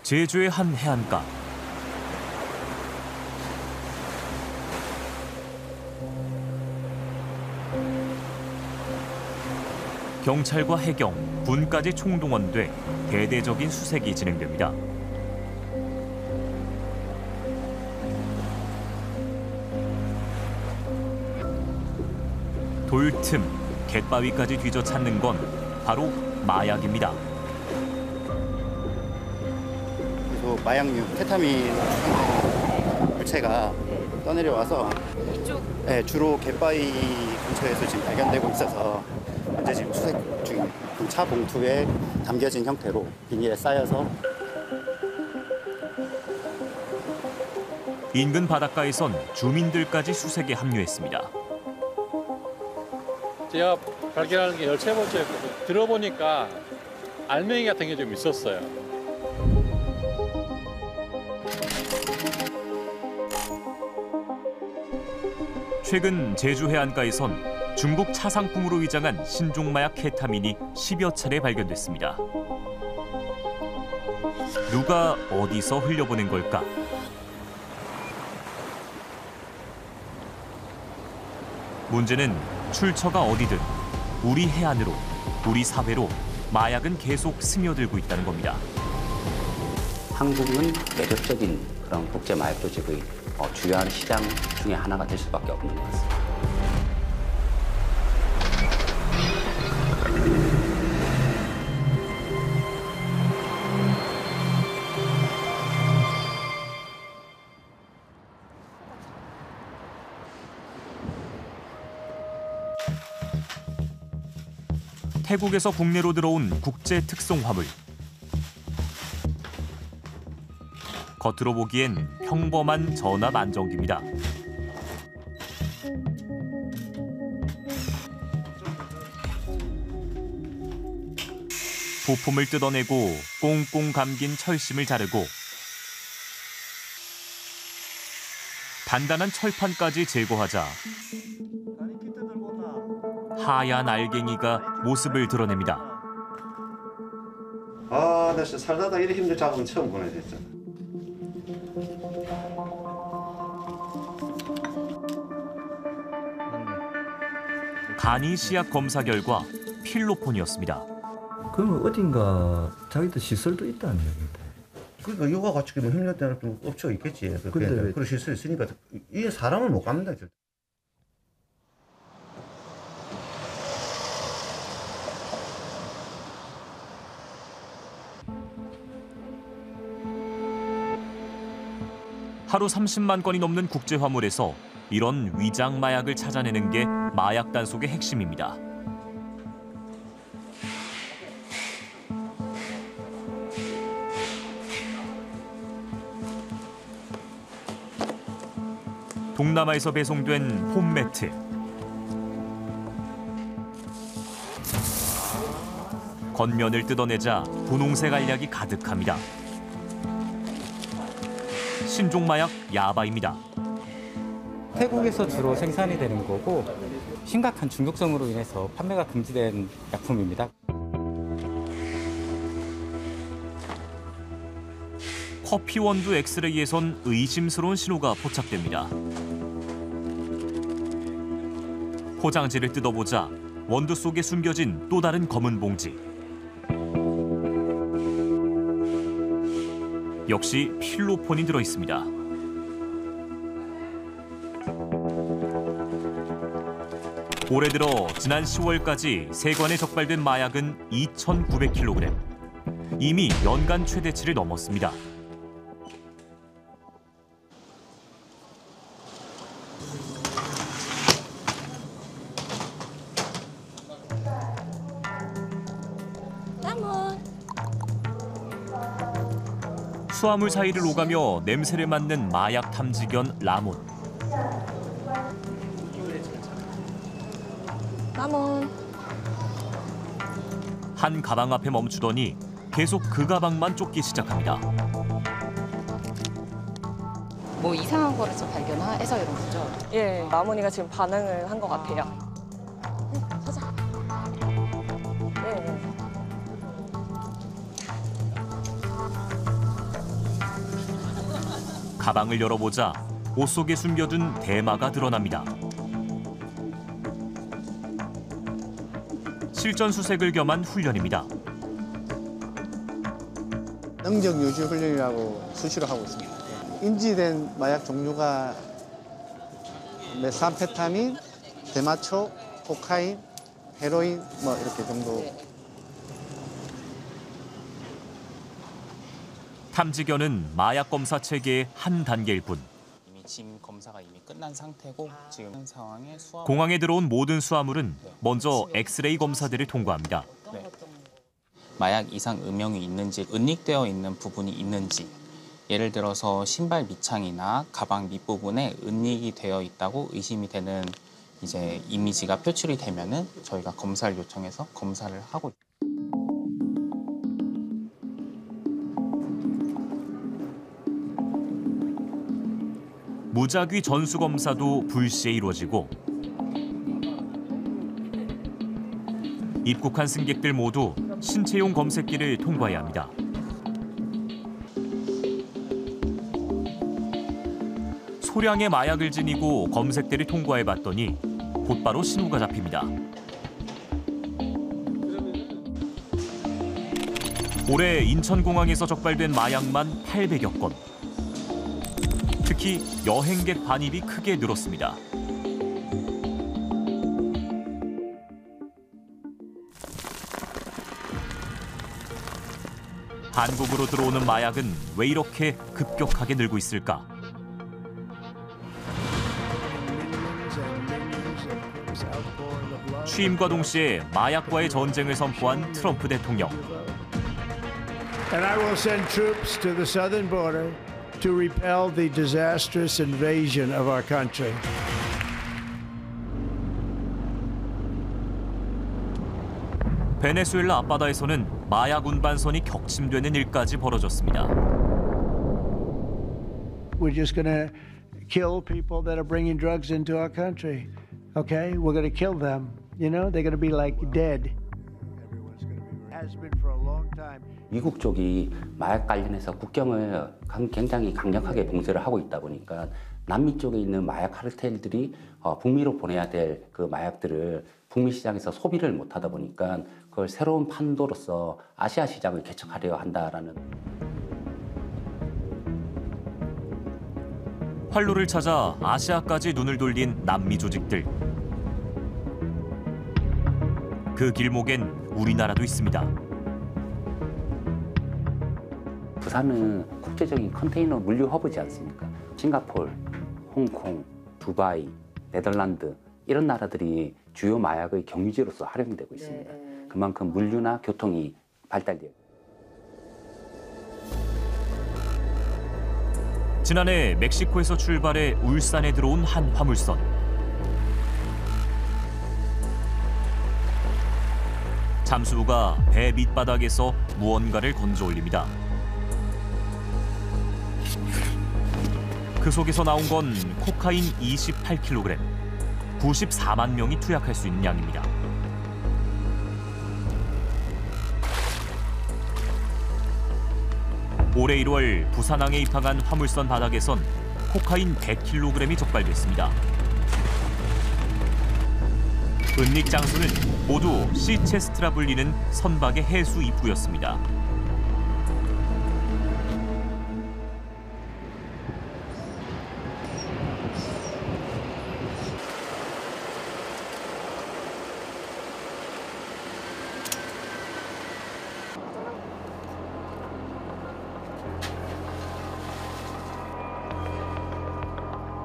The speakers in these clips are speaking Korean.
제주의 한 해안가. 경찰과 해경, 군까지 총동원돼 대대적인 수색이 진행됩니다. 돌틈, 갯바위까지 뒤져 찾는 건 바로 마약입니다. 마약류 케타민 물체가 떠내려와서 네, 주로 갯바위 근처에서 지금 발견되고 있어서 현재 지금 수색 중입니다. 차 봉투에 담겨진 형태로 비닐에 쌓여서. 인근 바닷가에선 주민들까지 수색에 합류했습니다. 제가 발견하는 게 13번째였거든요. 들어보니까 알맹이 같은 게 좀 있었어요. 최근 제주 해안가에선 중국 차상품으로 위장한 신종마약 케타민이 10여 차례 발견됐습니다. 누가 어디서 흘려보낸 걸까? 문제는 출처가 어디든 우리 해안으로, 우리 사회로 마약은 계속 스며들고 있다는 겁니다. 한국은 매력적인 그런 국제 마약 조직의 주요한 시장 중에 하나가 될 수밖에 없는 것 같습니다. 태국에서 국내로 들어온 국제 특송 화물. 겉으로 보기엔 평범한 전압 안정기입니다. 부품을 뜯어내고 꽁꽁 감긴 철심을 자르고 단단한 철판까지 제거하자 하얀 알갱이가 모습을 드러냅니다. 아, 나 진짜 살다가 이렇게 힘든 작업은 처음 보네, 진짜. 간이 시약 검사 결과 필로폰이었습니다. 그러면 어딘가 자기들 시설도 있다는 얘기인데. 그러니까 이거와 같이 협력되는 좀 업체가 있겠지. 근데 그런 시설이 있으니까 이게 사람을 못 갖는다. 하루 30만 건이 넘는 국제 화물에서 이런 위장 마약을 찾아내는 게 마약 단속의 핵심입니다. 동남아에서 배송된 홈매트. 겉면을 뜯어내자 분홍색 알약이 가득합니다. 신종마약 야바입니다. 태국에서 주로 생산이 되는 거고 심각한 중독성으로 인해서 판매가 금지된 약품입니다. 커피 원두 엑스레이에선 의심스러운 신호가 포착됩니다. 포장지를 뜯어보자 원두 속에 숨겨진 또 다른 검은 봉지. 역시 필로폰이 들어있습니다. 올해 들어 지난 10월까지 세관에 적발된 마약은 2,900kg. 이미 연간 최대치를 넘었습니다. 수화물 사이를 오가며 냄새를 맡는 마약 탐지견 라몬. 한 가방 앞에 멈추더니 계속 그 가방만 쫓기 시작합니다. 뭐 이상한 거를 좀 발견해서 이런 거죠? 예, 마모니가 지금 반응을 한 것 같아요. 찾아. 예. 가방을 열어보자 옷 속에 숨겨둔 대마가 드러납니다. 실전 수색을 겸한 훈련입니다. 능력 유지 훈련이라고 수시로 하고 있습니다. 인지된 마약 종류가 메삼페타민, 대마초, 코카인, 헤로인 뭐 이렇게 정도. 탐지견은 마약 검사 체계의 한 단계일 뿐. 이미 짐 검사가 이미 끝난 상태고 지금 현 상황에 공항에 들어온 모든 수화물은 먼저 엑스레이 검사들을 통과합니다. 마약 이상 음영이 있는지, 은닉되어 있는 부분이 있는지, 예를 들어서 신발 밑창이나 가방 밑부분에 은닉이 되어 있다고 의심이 되는 이제 이미지가 표출이 되면은 저희가 검사를 요청해서 검사를 하고. 무작위 전수 검사도 불시에 이루어지고 입국한 승객들 모두 신체용 검색기를 통과해야 합니다. 소량의 마약을 지니고 검색대를 통과해봤더니 곧바로 신호가 잡힙니다. 올해 인천공항에서 적발된 마약만 800여 건. 특히 여행객 반입이 크게 늘었습니다. 한국으로 들어오는 마약은 왜 이렇게 급격하게 늘고 있을까? 취임과 동시에 마약과의 전쟁을 선포한 트럼프 대통령. And I will send troops to the southern border to repel the disastrous invasion of our country. 베네수엘라 앞바다에서는 마약 운반선이 격침되는 일까지 벌어졌습니다. We're just going to kill people that are bringing drugs into our country. Okay? We're going to kill them. You know, they're going to be like dead. Has been for a long time. 미국 쪽이 마약 관련해서 국경을 굉장히 강력하게 봉쇄를 하고 있다 보니까 남미 쪽에 있는 마약 카르텔들이 북미로 보내야 될 그 마약들을 북미 시장에서 소비를 못하다 보니까 그걸 새로운 판도로서 아시아 시장을 개척하려 한다라는. 활로를 찾아 아시아까지 눈을 돌린 남미 조직들. 그 길목엔 우리나라도 있습니다. 부산은 국제적인 컨테이너 물류 허브지 않습니까? 싱가포르, 홍콩, 두바이, 네덜란드 이런 나라들이 주요 마약의 경유지로서 활용되고 있습니다. 그만큼 물류나 교통이 발달되어. 지난해 멕시코에서 출발해 울산에 들어온 한 화물선. 잠수부가 배 밑바닥에서 무언가를 건져 올립니다. 그 속에서 나온 건 코카인 28kg, 94만 명이 투약할 수 있는 양입니다. 올해 1월 부산항에 입항한 화물선 바닥에선 코카인 100kg이 적발됐습니다. 은닉 장소는 모두 시체스트라 불리는 선박의 해수 입구였습니다.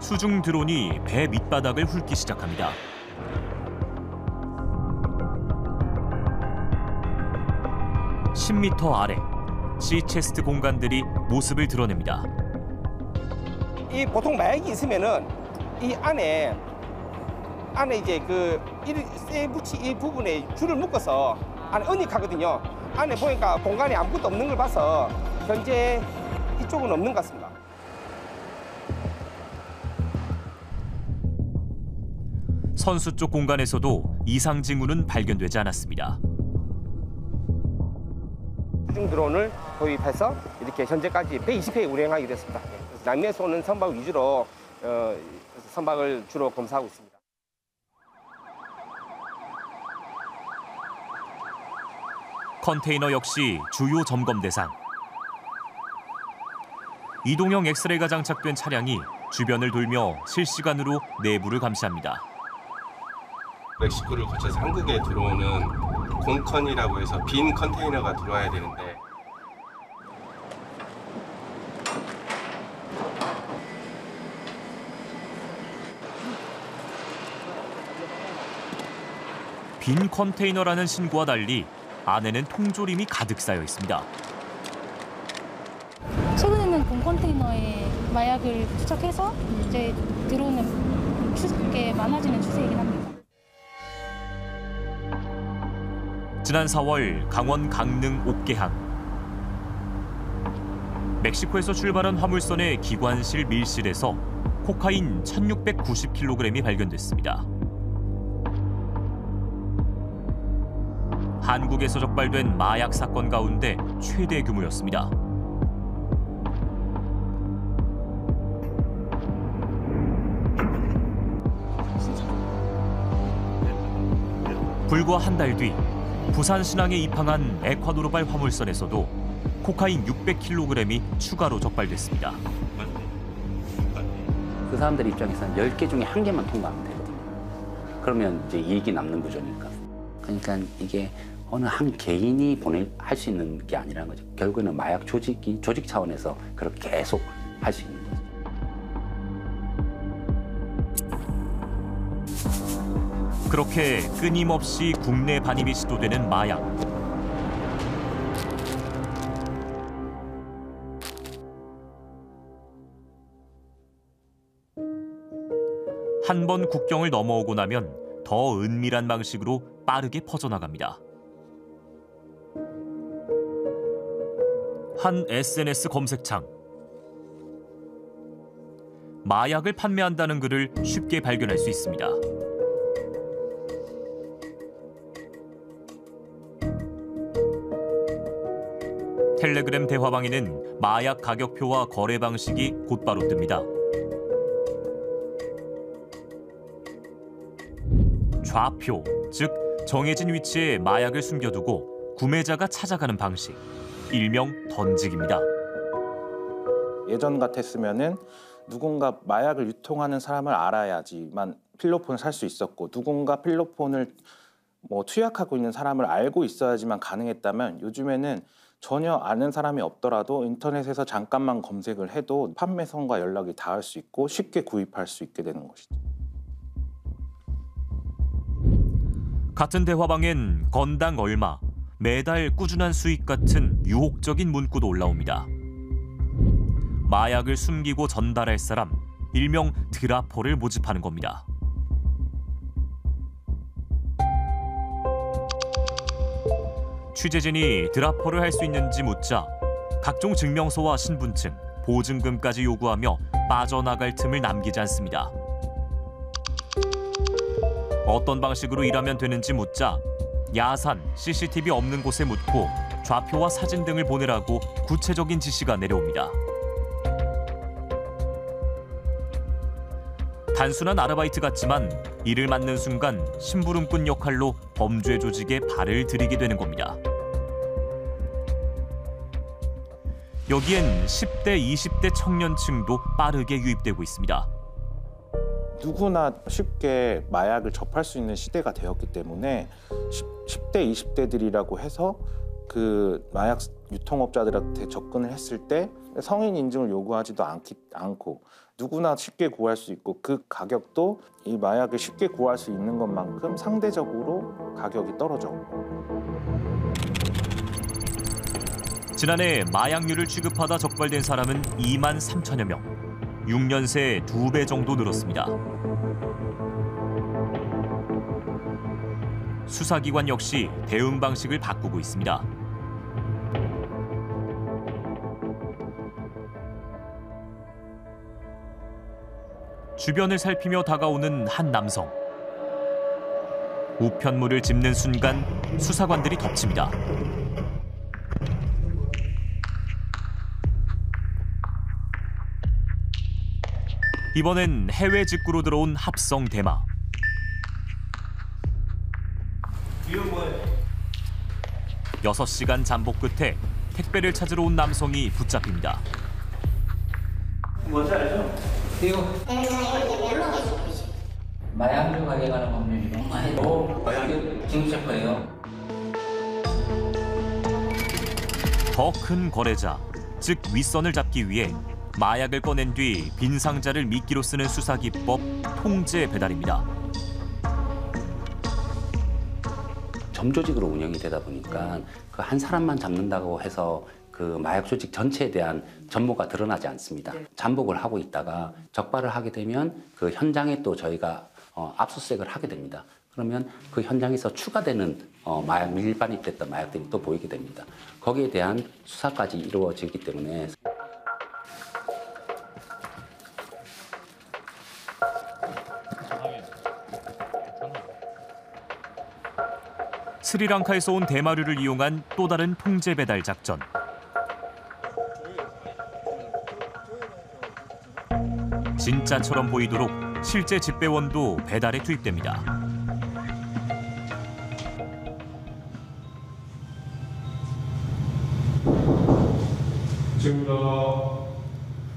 수중 드론이 배 밑바닥을 훑기 시작합니다. (10m) 아래 시체스트 공간들이 모습을 드러냅니다. 이 보통 마약이 있으면은 이 안에 이제 그 쇠붙이 이 부분에 줄을 묶어서 안에 은닉하거든요. 안에 보니까 공간이 아무것도 없는 걸 봐서 현재 이쪽은 없는 것 같습니다. 선수 쪽 공간에서도 이상 징후는 발견되지 않았습니다. 수중 드론을 도입해서 이렇게 현재까지 120회 운행하게 됐습니다. 남미에서 오는 선박 위주로 선박을 주로 검사하고 있습니다. 컨테이너 역시 주요 점검 대상. 이동형 엑스레이가 장착된 차량이 주변을 돌며 실시간으로 내부를 감시합니다. 멕시코를 거쳐서 한국에 들어오는 공컨이라고 해서 빈 컨테이너가 들어와야 되는데 빈 컨테이너라는 신고와 달리 안에는 통조림이 가득 쌓여 있습니다. 최근에는 본 컨테이너에 마약을 투척해서 이제 들어오는 게 많아지는 추세이긴 합니다. 지난 4월 강원 강릉 옥계항. 멕시코에서 출발한 화물선의 기관실 밀실에서 코카인 1690kg이 발견됐습니다. 한국에서 적발된 마약 사건 가운데 최대 규모였습니다. 불과 한 달 뒤 부산 신항에 입항한 에콰도르발 화물선에서도 코카인 600kg이 추가로 적발됐습니다. 그 사람들 입장에서는 10개 중에 1개만 통과하면 되거든요. 그러면 이제 이익이 남는 구조니까. 그러니까 이게 어느 한 개인이 할 수 있는 게 아니라는 거죠. 결국에는 마약 조직 차원에서 그렇게 계속 할 수 있는 거죠. 그렇게 끊임없이 국내 반입이 시도되는 마약. 한 번 국경을 넘어오고 나면 더 은밀한 방식으로 빠르게 퍼져나갑니다. 한 SNS 검색창. 마약을 판매한다는 글을 쉽게 발견할 수 있습니다. 텔레그램 대화방에는 마약 가격표와 거래 방식이 곧바로 뜹니다. 좌표, 즉 정해진 위치에 마약을 숨겨두고 구매자가 찾아가는 방식, 일명 던지기입니다. 예전 같았으면은 누군가 마약을 유통하는 사람을 알아야지만 필로폰을 살 수 있었고, 누군가 필로폰을 투약하고 있는 사람을 알고 있어야지만 가능했다면, 요즘에는 전혀 아는 사람이 없더라도 인터넷에서 잠깐만 검색을 해도 판매선과 연락이 닿을 수 있고 쉽게 구입할 수 있게 되는 것이죠. 같은 대화방엔 건당 얼마, 매달 꾸준한 수익 같은 유혹적인 문구도 올라옵니다. 마약을 숨기고 전달할 사람, 일명 드라퍼를 모집하는 겁니다. 취재진이 드라퍼를 할 수 있는지 묻자 각종 증명서와 신분증, 보증금까지 요구하며 빠져나갈 틈을 남기지 않습니다. 어떤 방식으로 일하면 되는지 묻자 야산, CCTV 없는 곳에 묻고 좌표와 사진 등을 보내라고 구체적인 지시가 내려옵니다. 단순한 아르바이트 같지만 이를 맡는 순간 심부름꾼 역할로 범죄 조직에 발을 들이게 되는 겁니다. 여기엔 10대, 20대 청년층도 빠르게 유입되고 있습니다. 누구나 쉽게 마약을 접할 수 있는 시대가 되었기 때문에 10대, 20대들이라고 해서 그 마약 유통업자들한테 접근을 했을 때 성인 인증을 요구하지도 않고 누구나 쉽게 구할 수 있고, 그 가격도 이 마약을 쉽게 구할 수 있는 것만큼 상대적으로 가격이 떨어져. 지난해 마약류를 취급하다 적발된 사람은 2만 3천여 명. 6년 새 2배 정도 늘었습니다. 수사기관 역시 대응 방식을 바꾸고 있습니다. 주변을 살피며 다가오는 한 남성. 우편물을 짚는 순간 수사관들이 덮칩니다. 이번엔 해외 직구로 들어온 합성 대마. 이건 뭐예요? 6시간 잠복 끝에 택배를 찾으러 온 남성이 붙잡힙니다. 뭔지 알죠? 이거 마약류 가져가는 법률이요. 마약류 중수셰퍼예요. 더 큰 거래자, 즉 윗선을 잡기 위해 마약을 꺼낸 뒤 빈 상자를 미끼로 쓰는 수사기법 통제 배달입니다. 점조직으로 운영이 되다 보니까 그 한 사람만 잡는다고 해서 그 마약 조직 전체에 대한 전모가 드러나지 않습니다. 잠복을 하고 있다가 적발을 하게 되면 그 현장에 또 저희가 압수수색을 하게 됩니다. 그러면 그 현장에서 추가되는 마약 밀반입됐던 마약들이 또 보이게 됩니다. 거기에 대한 수사까지 이루어지기 때문에 스리랑카에서 온 대마류를 이용한 또 다른 통제 배달 작전. 진짜처럼 보이도록 실제 집배원도 배달에 투입됩니다.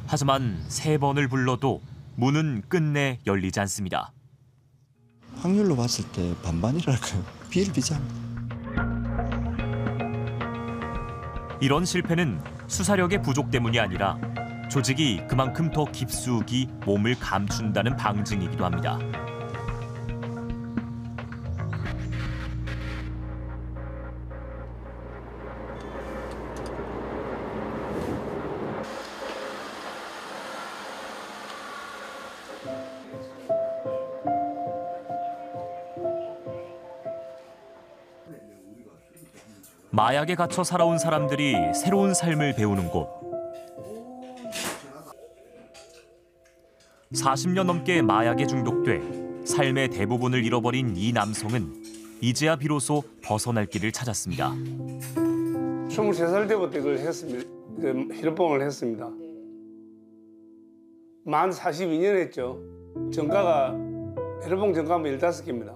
하지만 3번을 불러도 문은 끝내 열리지 않습니다. 확률로 봤을 때 반반이랄까요? 비일비재합니다. 이런 실패는 수사력의 부족 때문이 아니라 조직이 그만큼 더 깊숙이 몸을 감춘다는 방증이기도 합니다. 마약에 갇혀 살아온 사람들이 새로운 삶을 배우는 곳. 40년 넘게 마약에 중독돼 삶의 대부분을 잃어버린 이 남성은 이제야 비로소 벗어날 길을 찾았습니다. 23살 때부터 이걸 했습니다. 혈봉을 했습니다. 만 42년 했죠. 전가가 혈봉 전가면 15개입니다.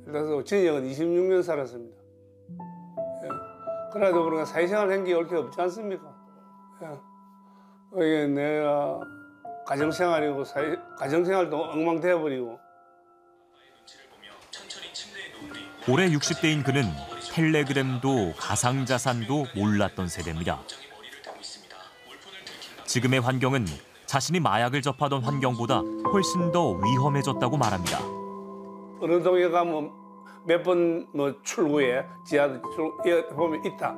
그래서 전역은 26년 살았습니다. 그래도 그런가 사회생활 한 게 옳게 없지 않습니까? 이게 내가 가정생활이고 가정생활도 엉망되어버리고. 올해 60대인 그는 텔레그램도 가상자산도 몰랐던 세대입니다. 지금의 환경은 자신이 마약을 접하던 환경보다 훨씬 더 위험해졌다고 말합니다. 어느 동에 가면 몇 번 출구에 지하도 보면 있다.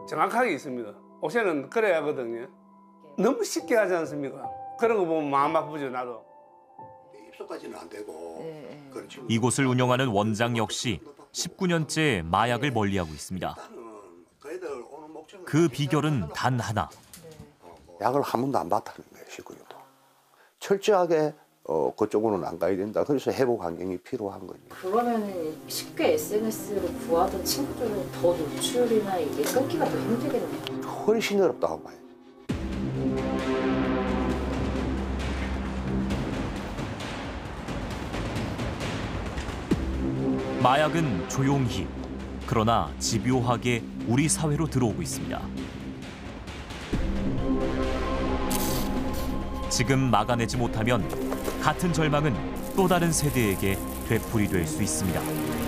정확하게 있습니다. 옷에는 그래야 하거든요. 너무 쉽게 하지 않습니까? 그런 거 보면 마음 아프죠, 나도. 입소까지는 안 되고. 이곳을 운영하는 원장 역시 19년째 마약을 멀리하고 있습니다. 그 비결은 단 하나. 약을 한 번도 안 받다는 거예요, 식구들도. 철저하게 그쪽으로는 안 가야 된다. 그래서 회복 환경이 필요한 거죠. 그러면은 쉽게 SNS로 구하던 친구들은 더 노출이나 이게 끊기가 더 힘들겠네요. 훨씬 어렵다고 봐요. 마약은 조용히, 그러나 집요하게 우리 사회로 들어오고 있습니다. 지금 막아내지 못하면 같은 절망은 또 다른 세대에게 되풀이될 수 있습니다.